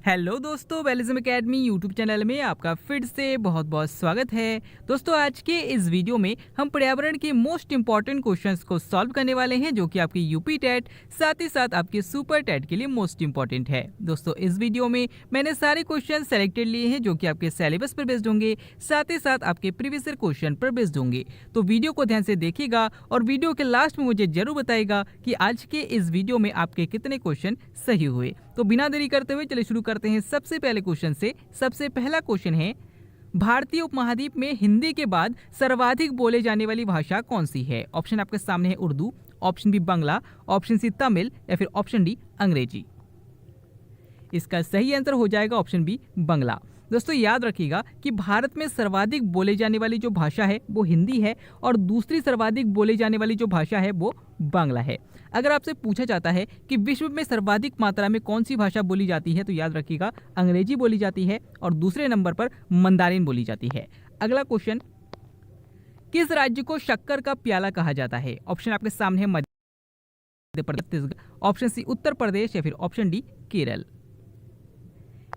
Hello दोस्तों, वेलिज्म academy YouTube channel में आपका फिर से बहुत बहुत स्वागत है। दोस्तों, आज के इस वीडियो में हम पर्यावरण के मोस्ट इंपॉर्टेंट क्वेश्चंस को सॉल्व करने वाले हैं, जो कि आपकी यूपी टेट साथ ही साथ आपके सुपर टेट के लिए मोस्ट इंपॉर्टेंट है। दोस्तों, इस वीडियो में मैंने सारे क्वेश्चन सेलेक्टेड लिए हैं, जो कि आपके सिलेबस पर बेस्ड होंगे, साथ ही साथ आपके प्रीवियस ईयर क्वेश्चन पर बेस्ड होंगे। तो वीडियो को ध्यान से देखिएगा और वीडियो के लास्ट में मुझे जरूर बताइएगा कि आज के इस वीडियो में आपके कितने क्वेश्चन सही हुए। तो बिना देरी करते हुए चलिए शुरू करते हैं सबसे पहले क्वेश्चन से। सबसे पहला क्वेश्चन है, भारतीय उपमहाद्वीप में हिंदी के बाद सर्वाधिक बोले जाने वाली भाषा कौन सी है? ऑप्शन आपके सामने है Urdu, option B Bangla, option C Tamil या फिर ऑप्शन डी अंग्रेजी। इसका सही आंसर हो जाएगा ऑप्शन बी बांग्ला। दोस्तों, याद रखिएगा कि भारत में सर्वाधिक बोले जाने वाली जो भाषा है वो हिंदी है और दूसरी सर्वाधिक बोले जाने वाली जो भाषा है वो बांग्ला है। अगर आपसे पूछा जाता है कि विश्व में सर्वाधिक मात्रा में कौन सी भाषा बोली जाती है, तो याद रखिएगा अंग्रेजी बोली जाती है और दूसरे नंबर पर मंदारिन बोली जाती है। अगला क्वेश्चन, किस राज्य को शक्कर का प्याला कहा जाता है? ऑप्शन आपके सामने है मध्य प्रदेश, छत्तीसगढ़, ऑप्शन सी उत्तर प्रदेश या फिर ऑप्शन डी केरल।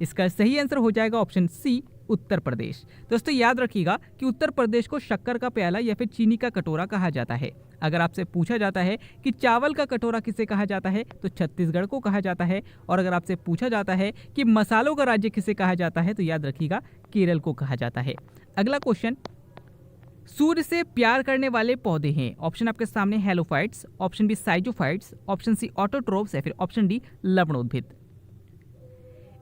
इसका सही आंसर हो जाएगा ऑप्शन सी उत्तर प्रदेश। दोस्तों, याद रखिएगा कि उत्तर प्रदेश को शक्कर का प्याला या फिर चीनी का कटोरा कहा जाता है। अगर आपसे पूछा जाता है कि चावल का कटोरा किसे कहा जाता है, तो छत्तीसगढ़ को कहा जाता है। और अगर आपसे पूछा जाता है कि मसालों का राज्य किसे कहा जाता है, तो याद रखिएगा केरल को कहा जाता है। अगला क्वेश्चन, सूर्य से प्यार करने वाले पौधे हैं। ऑप्शन आपके सामने halophytes, option B sciophytes, option C autotrophs या फिर ऑप्शन डी लवणोद्भिद।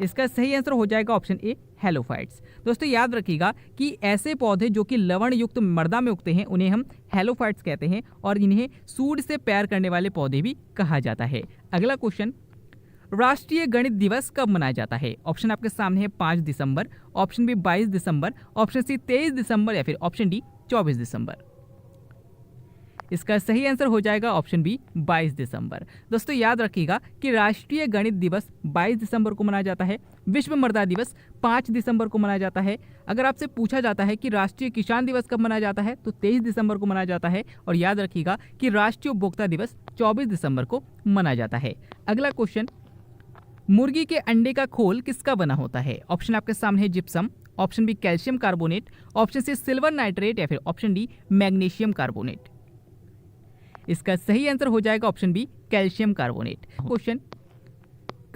इसका सही आंसर हो जाएगा ऑप्शन ए हेलोफाइट्स। दोस्तों, याद रखिएगा कि ऐसे पौधे जो कि लवण युक्त मृदा में उगते हैं उन्हें हम हेलोफाइट्स कहते हैं और इन्हें सूर्य से प्यार करने वाले पौधे भी कहा जाता है। अगला क्वेश्चन, राष्ट्रीय गणित दिवस कब मनाया जाता है? ऑप्शन आपके सामने है 5 दिसंबर, ऑप्शन बी 22 दिसंबर, ऑप्शन सी 23 दिसंबर या फिर ऑप्शन डी 24 दिसंबर। इसका सही आंसर हो जाएगा ऑप्शन बी 22 दिसंबर। दोस्तों, याद रखिएगा कि राष्ट्रीय गणित दिवस 22 दिसंबर को मनाया जाता है। विश्व मृदा दिवस 5 दिसंबर को मनाया जाता है। अगर आपसे पूछा जाता है कि राष्ट्रीय किसान दिवस कब मनाया जाता है, तो 23 दिसंबर को मनाया जाता है। और याद रखिएगा कि राष्ट्रीय उपभोक्ता दिवस 24 दिसंबर को मनाया जाता है। अगला क्वेश्चन, मुर्गी के अंडे का खोल किसका बना होता है? ऑप्शन आपके सामने है gypsum, option B calcium carbonate, option C silver nitrate या फिर ऑप्शन डी मैग्नीशियम कार्बोनेट। इसका सही आंसर हो जाएगा option B calcium carbonate. Question,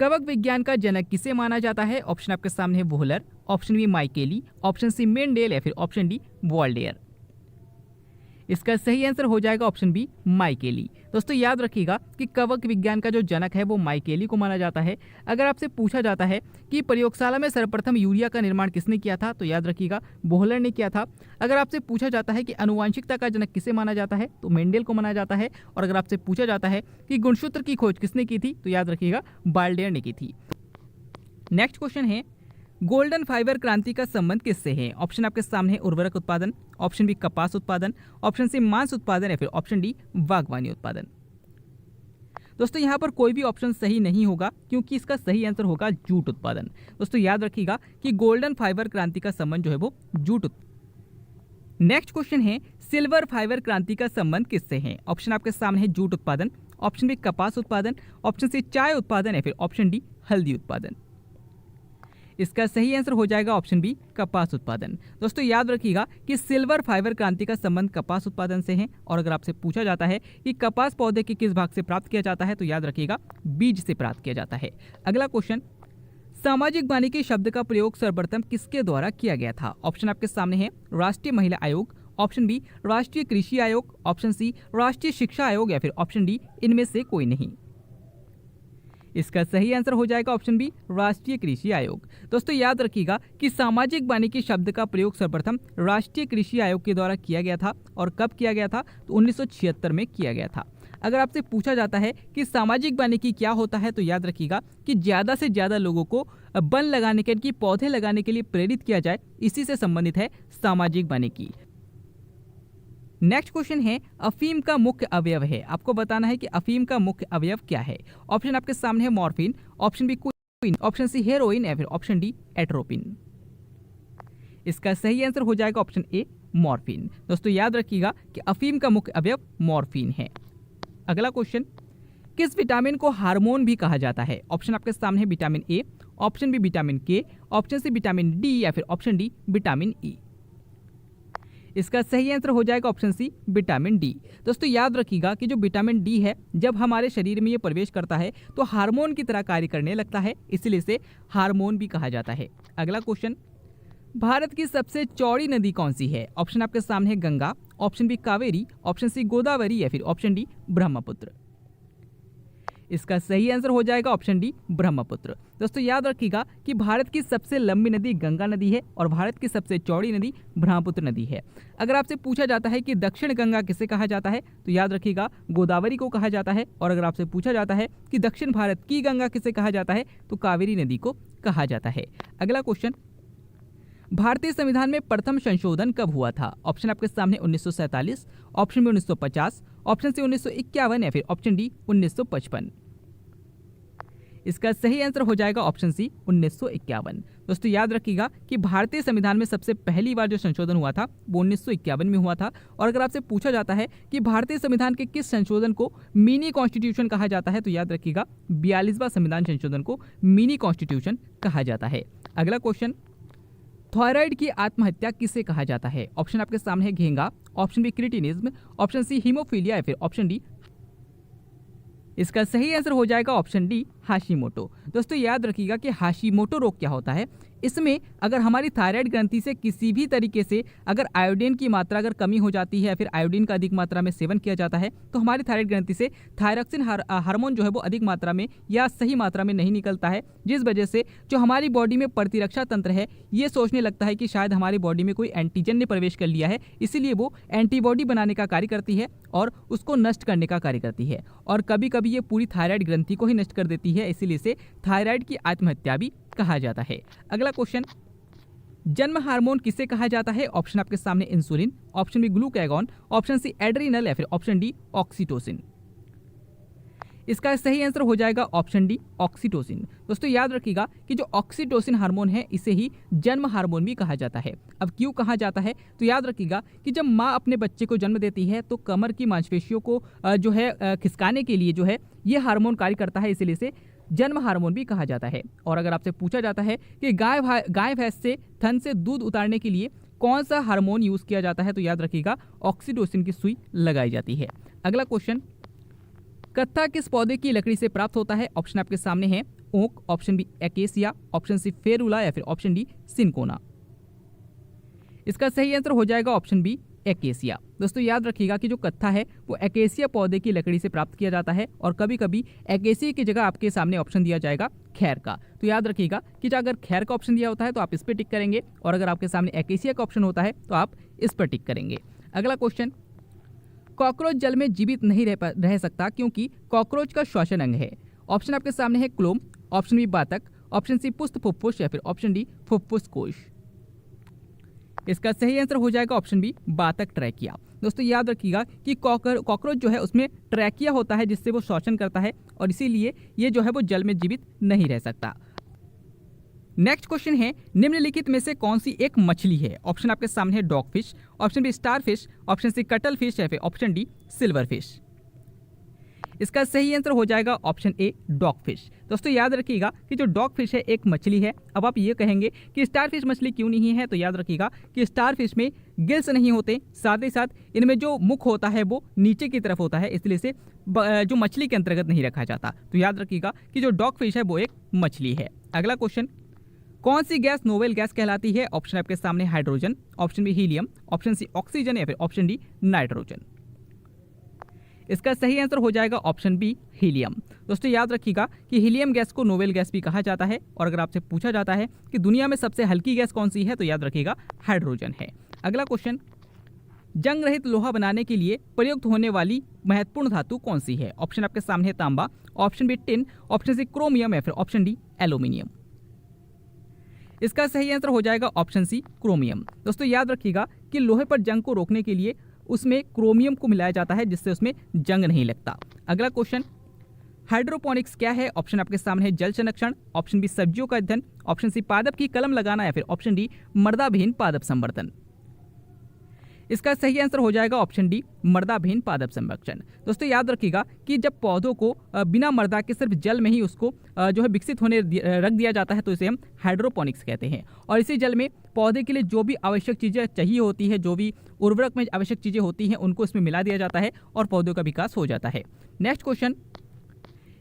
कवक विज्ञान का जनक किसे माना जाता है? ऑप्शन आपके सामने है Wohler, option B Micheli, option C Mendel या फिर ऑप्शन डी वॉल्डेयर। इसका सही आंसर हो जाएगा ऑप्शन बी माइकेली। दोस्तों, याद रखिएगा कि कवक विज्ञान का जो जनक है वो माइकेली को माना जाता है। अगर आपसे पूछा जाता है कि प्रयोगशाला में सर्वप्रथम यूरिया का निर्माण किसने किया था, तो याद रखिएगा वोहलर ने किया था। अगर आपसे पूछा जाता है कि आनुवांशिकता का जनक किसे माना जाता है, तो मेंडेल को माना जाता है। और अगर आपसे पूछा जाता है कि गुणसूत्र की खोज किसने की थी, तो याद रखिएगा वॉल्डेयर ने की थी। नेक्स्ट क्वेश्चन है, गोल्डन फाइबर क्रांति का संबंध किससे है? ऑप्शन आपके सामने है उर्वरक उत्पादन, ऑप्शन बी कपास उत्पादन, ऑप्शन सी मांस उत्पादन या फिर ऑप्शन डी बागवानी उत्पादन। दोस्तों, यहाँ पर कोई भी ऑप्शन सही नहीं होगा, क्योंकि इसका सही आंसर होगा जूट उत्पादन। दोस्तों, याद रखिएगा कि गोल्डन फाइबर क्रांति का संबंध जो है वो जूट। नेक्स्ट क्वेश्चन है, सिल्वर फाइबर क्रांति का संबंध किससे है? ऑप्शन आपके सामने है जूट उत्पादन, ऑप्शन बी कपास उत्पादन, ऑप्शन सी चाय उत्पादन या फिर ऑप्शन डी हल्दी उत्पादन। इसका सही आंसर हो जाएगा ऑप्शन बी कपास उत्पादन। दोस्तों, याद रखिएगा कि सिल्वर फाइबर क्रांति का संबंध कपास उत्पादन से है। और अगर आपसे पूछा जाता है कि कपास पौधे के किस भाग से प्राप्त किया जाता है, तो याद रखिएगा बीज से प्राप्त किया जाता है। अगला क्वेश्चन, सामाजिक वानिकी शब्द का प्रयोग सर्वप्रथम किसके द्वारा किया गया था? ऑप्शन आपके सामने है राष्ट्रीय महिला आयोग, ऑप्शन बी राष्ट्रीय कृषि आयोग, ऑप्शन सी राष्ट्रीय शिक्षा आयोग या फिर ऑप्शन डी इनमें से कोई नहीं। इसका सही आंसर हो जाएगा ऑप्शन बी राष्ट्रीय कृषि आयोग। दोस्तों, याद रखिएगा कि सामाजिक वानिकी शब्द का प्रयोग सर्वप्रथम राष्ट्रीय कृषि आयोग के द्वारा किया गया था। और कब किया गया था? तो 1976 में किया गया था। अगर आपसे पूछा जाता है कि सामाजिक वानिकी क्या होता है, तो याद रखिएगा कि ज़्यादा से ज़्यादा लोगों को वन लगाने के पौधे लगाने के लिए प्रेरित किया जाए, इसी से संबंधित है सामाजिक वानिकी। नेक्स्ट क्वेश्चन है, अफीम का मुख्य अवयव है। आपको बताना है कि अफीम का मुख्य अवयव क्या है। ऑप्शन आपके सामने है morphine, option B quinine, option C heroin या फिर ऑप्शन डी एट्रोपिन। इसका सही आंसर हो जाएगा ऑप्शन ए मॉर्फिन। दोस्तों, याद रखिएगा कि अफीम का मुख्य अवयव मॉर्फिन है। अगला क्वेश्चन, किस विटामिन को हार्मोन भी कहा जाता है? ऑप्शन आपके सामने है vitamin A, option B vitamin K, option C vitamin D या फिर ऑप्शन डी विटामिन ई। इसका सही आंसर हो जाएगा ऑप्शन सी विटामिन डी। दोस्तों याद रखिएगा कि जो विटामिन डी है जब हमारे शरीर में ये प्रवेश करता है तो हार्मोन की तरह कार्य करने लगता है, इसलिए इसे हार्मोन भी कहा जाता है। अगला क्वेश्चन, भारत की सबसे चौड़ी नदी कौन सी है? ऑप्शन आपके सामने है Ganga, option B Kaveri, option C Godavari या फिर ऑप्शन डी ब्रह्मपुत्र। इसका सही आंसर हो जाएगा ऑप्शन डी ब्रह्मपुत्र। दोस्तों याद रखिएगा कि भारत की सबसे लंबी नदी गंगा नदी है और भारत की सबसे चौड़ी नदी ब्रह्मपुत्र नदी है। अगर आपसे पूछा जाता है कि दक्षिण गंगा किसे कहा जाता है तो याद रखिएगा गोदावरी को कहा जाता है, और अगर आपसे पूछा जाता है कि दक्षिण भारत की गंगा किसे कहा जाता है तो कावेरी नदी को कहा जाता है। अगला क्वेश्चन, भारतीय संविधान में प्रथम संशोधन कब हुआ था? ऑप्शन आपके सामने 1947, ऑप्शन बी 1950, ऑप्शन सी 1951 या फिर ऑप्शन डी 1955। इसका सही आंसर हो जाएगा ऑप्शन सी 1951। दोस्तों याद रखिएगा कि भारतीय संविधान में सबसे पहली बार जो संशोधन हुआ था वो 1951 में हुआ था। और अगर आपसे पूछा जाता है कि भारतीय संविधान के किस संशोधन को मिनी कॉन्स्टिट्यूशन कहा जाता है तो याद रखिएगा 42वां संविधान संशोधन को मिनी कॉन्स्टिट्यूशन कहा जाता है। अगला क्वेश्चन, थायराइड की आत्महत्या किसे कहा जाता है? ऑप्शन आपके सामने है घेंगा, option B cretinism, option C haemophilia या फिर ऑप्शन डी। इसका सही आंसर हो जाएगा ऑप्शन डी हाशिमोटो। दोस्तों याद रखिएगा कि हाशिमोटो रोग क्या होता है। इसमें अगर हमारी थायराइड ग्रंथि से किसी भी तरीके से अगर आयोडीन की मात्रा अगर कमी हो जाती है या फिर आयोडीन का अधिक मात्रा में सेवन किया जाता है तो हमारी थायराइड ग्रंथि से थायरॉक्सिन हार्मोन जो है वो अधिक मात्रा में या सही मात्रा में नहीं निकलता है, जिस वजह से जो हमारी बॉडी में प्रतिरक्षा तंत्र है ये सोचने लगता है कि शायद हमारी बॉडी में कोई एंटीजन ने प्रवेश कर लिया है, इसीलिए वो एंटीबॉडी बनाने का कार्य करती है और उसको नष्ट करने का कार्य करती है, और कभी कभी ये पूरी थायराइड ग्रंथि को ही नष्ट कर देती है, इसीलिए इसे थायराइड की आत्महत्या भी कहा जाता है। अगला क्वेश्चन, जन्म हार्मोन किसे कहा जाता है? ऑप्शन आपके सामने insulin, option B glucagon, option C adrenal या फिर ऑप्शन डी ऑक्सीटोसिन। इसका सही आंसर हो जाएगा ऑप्शन डी ऑक्सीटोसिन। दोस्तों याद रखिएगा कि जो ऑक्सीटोसिन हार्मोन है इसे ही जन्म हार्मोन भी कहा जाता है। अब क्यों कहा जाता है तो याद रखिएगा कि जब माँ अपने बच्चे को जन्म देती है तो कमर की मांसपेशियों को जो है खिसकाने के लिए जो है ये हार्मोन कार्य करता है, इसीलिए इसे जन्म हार्मोन भी कहा जाता है। और अगर आपसे पूछा जाता है कि गाय भैंस से थन से दूध उतारने के लिए कौन सा हार्मोन यूज किया जाता है तो याद रखिएगा ऑक्सीटोसिन की सुई लगाई जाती है। अगला क्वेश्चन, कत्था किस पौधे की लकड़ी से प्राप्त होता है? ऑप्शन आपके सामने है oak, option B acacia, option C ferula या फिर ऑप्शन डी सिनकोना। इसका सही आंसर हो जाएगा ऑप्शन बी एकेसिया। दोस्तों याद रखिएगा कि जो कत्था है वो एकेसिया पौधे की लकड़ी से प्राप्त किया जाता है, और कभी कभी एकेसिया की जगह आपके सामने ऑप्शन दिया जाएगा खैर का। तो याद रखिएगा कि अगर खैर का ऑप्शन दिया होता है तो आप इस पर टिक करेंगे, और अगर आपके सामने एकेसिया का ऑप्शन होता है तो आप इस पर टिक करेंगे। अगला क्वेश्चन, कॉकरोच जल में जीवित नहीं रह सकता क्योंकि कॉकरोच का श्वसन अंग है। ऑप्शन आपके सामने है क्लोम, ऑप्शन बी बातक, ऑप्शन सी पुष्ट फुफ्फुस या फिर ऑप्शन डी फुफ्फुस कोश। इसका सही आंसर हो जाएगा ऑप्शन बी बातक ट्रैकिया। दोस्तों याद रखिएगा कि कॉकरोच जो है उसमें ट्रैकिया होता है जिससे वो श्वसन करता है, और इसीलिए ये जो है वो जल में जीवित नहीं रह सकता। नेक्स्ट क्वेश्चन है, निम्नलिखित में से कौन सी एक मछली है? ऑप्शन आपके सामने है dog fish, option B star fish, option C cuttle fish या फिर ऑप्शन डी सिल्वर फिश। इसका सही आंसर हो जाएगा ऑप्शन ए डॉग फिश। दोस्तों याद रखिएगा कि जो डॉग फिश है एक मछली है। अब आप ये कहेंगे कि स्टार फिश मछली क्यों नहीं है, तो याद रखिएगा कि स्टार फिश में गिल्स नहीं होते, साथ ही साथ इनमें जो मुख होता है वो नीचे की तरफ होता है, इसलिए से जो मछली के अंतर्गत नहीं रखा जाता। तो याद रखिएगा कि जो डॉग फिश है वो एक मछली है। अगला क्वेश्चन, कौन सी गैस नोवेल गैस कहलाती है? ऑप्शन आपके सामने hydrogen, option B helium, option C oxygen या फिर ऑप्शन डी नाइट्रोजन। इसका सही आंसर हो जाएगा ऑप्शन बी हीलियम। दोस्तों याद रखिएगा कि हीलियम गैस को नोवेल गैस भी कहा जाता है, और अगर आपसे पूछा जाता है कि दुनिया में सबसे हल्की गैस कौन सी है तो याद रखिएगा हाइड्रोजन है। अगला क्वेश्चन, जंग रहित लोहा बनाने के लिए प्रयुक्त होने वाली महत्वपूर्ण धातु कौन सी है? ऑप्शन आपके सामने है तांबा, option B tin, option C chromium या फिर ऑप्शन डी एल्यूमिनियम। इसका सही आंसर हो जाएगा ऑप्शन सी क्रोमियम। दोस्तों याद रखिएगा कि लोहे पर जंग को रोकने के लिए उसमें क्रोमियम को मिलाया जाता है जिससे उसमें जंग नहीं लगता। अगला क्वेश्चन, हाइड्रोपोनिक्स क्या है? ऑप्शन आपके सामने है जल संरक्षण, ऑप्शन बी सब्जियों का अध्ययन, ऑप्शन सी पादप की कलम लगाना या फिर ऑप्शन डी मर्दाविहीन पादप संवर्धन। इसका सही आंसर हो जाएगा ऑप्शन डी, मर्दाभेन पादप संरक्षण। दोस्तों याद रखिएगा कि जब पौधों को बिना मर्दा के सिर्फ जल में ही उसको जो है विकसित होने रख दिया जाता है तो इसे हम हाइड्रोपोनिक्स कहते हैं। और इसी जल में पौधे के लिए जो भी आवश्यक चीज़ें चाहिए होती है, जो भी उर्वरक में आवश्यक चीज़ें होती हैं, उनको इसमें मिला दिया जाता है और पौधों का विकास हो जाता है। नेक्स्ट क्वेश्चन,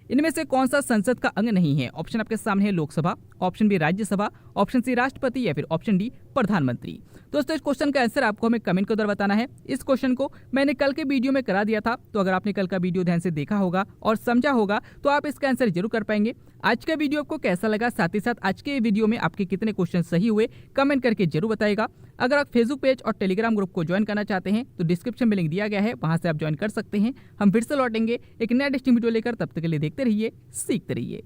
इनमें से कौन सा संसद का अंग नहीं है? ऑप्शन आपके सामने है Lok Sabha, option B Rajya Sabha, option C राष्ट्रपति या फिर ऑप्शन डी प्रधानमंत्री। दोस्तों इस क्वेश्चन का आंसर आपको हमें कमेंट के द्वारा बताना है। इस क्वेश्चन को मैंने कल के वीडियो में करा दिया था, तो अगर आपने कल का वीडियो ध्यान से देखा होगा और समझा होगा तो आप इसका आंसर जरूर कर पाएंगे। आज का वीडियो आपको कैसा लगा, साथ ही साथ आज के वीडियो में आपके कितने क्वेश्चन सही हुए, कमेंट करके जरूर बताएगा। अगर आप फेसबुक पेज और टेलीग्राम ग्रुप को ज्वाइन करना चाहते हैं तो डिस्क्रिप्शन में लिंक दिया गया है, वहां से आप ज्वाइन कर सकते हैं। हम फिर से लौटेंगे एक नया इंटरेस्टिंग वीडियो लेकर, तब तक के लिए देखते रहिए, सीखते रहिए।